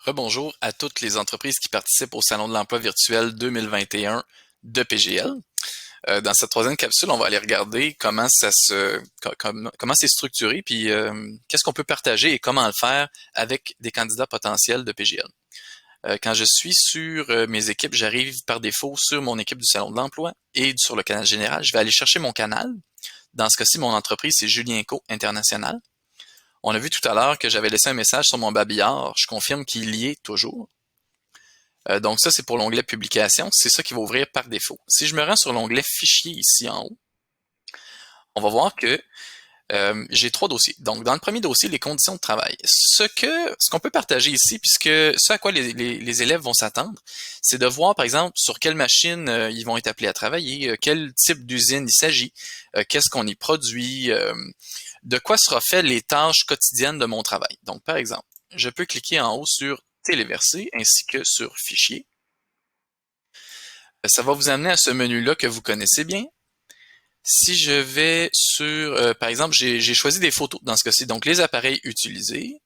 Rebonjour à toutes les entreprises qui participent au Salon de l'emploi virtuel 2021 de PGL. Dans cette troisième capsule, on va aller regarder comment c'est structuré, puis qu'est-ce qu'on peut partager et comment le faire avec des candidats potentiels de PGL. Quand je suis sur mes équipes, j'arrive par défaut sur mon équipe du Salon de l'emploi et sur le canal général. Je vais aller chercher mon canal. Dans ce cas-ci, mon entreprise, c'est Julien Co International. On a vu tout à l'heure que j'avais laissé un message sur mon babillard. Je confirme qu'il y est toujours. Donc ça, c'est pour l'onglet Publication. C'est ça qui va ouvrir par défaut. Si je me rends sur l'onglet Fichier ici en haut, on va voir que j'ai trois dossiers. Donc, dans le premier dossier, les conditions de travail. Ce qu'on peut partager ici, puisque ce à quoi les élèves vont s'attendre, c'est de voir, par exemple, sur quelle machine ils vont être appelés à travailler, quel type d'usine il s'agit, qu'est-ce qu'on y produit, de quoi sera fait les tâches quotidiennes de mon travail. Donc, par exemple, je peux cliquer en haut sur Téléverser ainsi que sur Fichier. Ça va vous amener à ce menu-là que vous connaissez bien. Si je vais sur, par exemple, j'ai choisi des photos dans ce cas-ci, donc les appareils utilisés,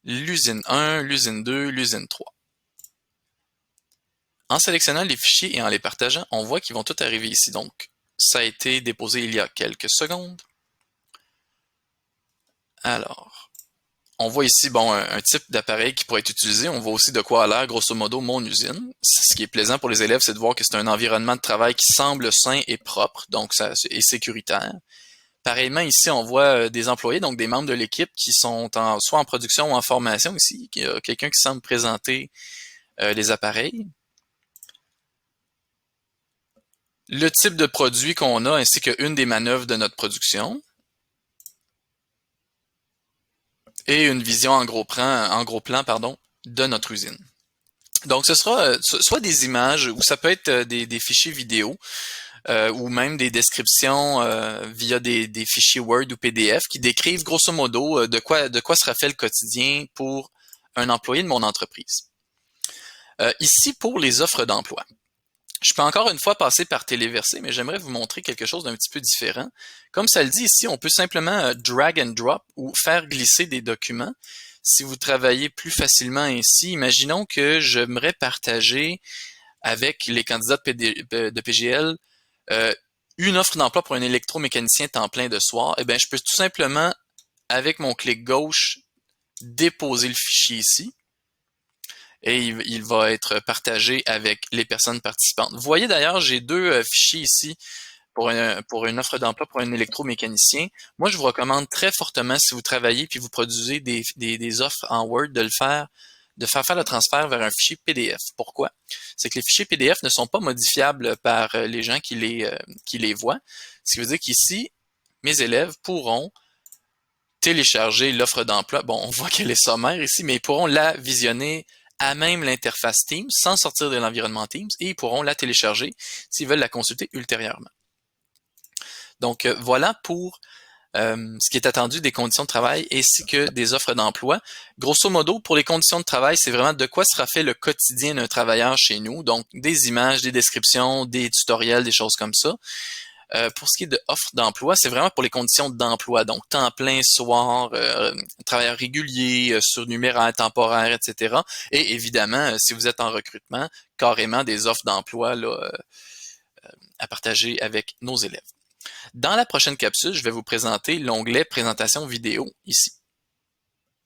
l'usine 1, l'usine 2, l'usine 3. En sélectionnant les fichiers et en les partageant, on voit qu'ils vont tous arriver ici. Donc, ça a été déposé il y a quelques secondes. Alors, on voit ici un type d'appareil qui pourrait être utilisé. On voit aussi de quoi a l'air, grosso modo, mon usine. Ce qui est plaisant pour les élèves, c'est de voir que c'est un environnement de travail qui semble sain et propre, donc ça est sécuritaire. Pareillement, ici, on voit des employés, donc des membres de l'équipe qui sont soit en production ou en formation ici. Il y a quelqu'un qui semble présenter les appareils. Le type de produit qu'on a, ainsi qu'une des manœuvres de notre production. Et une vision en gros plan, de notre usine. Donc, ce sera soit des images ou ça peut être des fichiers vidéo ou même des descriptions via des fichiers Word ou PDF qui décrivent grosso modo de quoi sera fait le quotidien pour un employé de mon entreprise. Ici, pour les offres d'emploi. Je peux encore une fois passer par Téléverser, mais j'aimerais vous montrer quelque chose d'un petit peu différent. Comme ça le dit ici, on peut simplement drag and drop ou faire glisser des documents. Si vous travaillez plus facilement ainsi, imaginons que j'aimerais partager avec les candidats de PGL une offre d'emploi pour un électromécanicien temps plein de soir. Eh bien, je peux tout simplement, avec mon clic gauche, déposer le fichier ici. Et il va être partagé avec les personnes participantes. Vous voyez d'ailleurs, j'ai deux fichiers ici pour une offre d'emploi pour un électromécanicien. Moi, je vous recommande très fortement, si vous travaillez puis vous produisez des offres en Word, de faire le transfert vers un fichier PDF. Pourquoi? C'est que les fichiers PDF ne sont pas modifiables par les gens qui les voient. Ce qui veut dire qu'ici, mes élèves pourront télécharger l'offre d'emploi. Bon, on voit qu'elle est sommaire ici, mais ils pourront la visionner à même l'interface Teams sans sortir de l'environnement Teams et ils pourront la télécharger s'ils veulent la consulter ultérieurement. Donc voilà pour ce qui est attendu des conditions de travail ainsi que des offres d'emploi. Grosso modo, pour les conditions de travail, c'est vraiment de quoi sera fait le quotidien d'un travailleur chez nous. Donc des images, des descriptions, des tutoriels, des choses comme ça. Pour ce qui est de offre d'emploi, c'est vraiment pour les conditions d'emploi, donc temps plein, soir, travailleur régulier, surnuméraire, temporaire, etc. Et évidemment, si vous êtes en recrutement, carrément des offres d'emploi là, à partager avec nos élèves. Dans la prochaine capsule, je vais vous présenter l'onglet Présentation vidéo ici.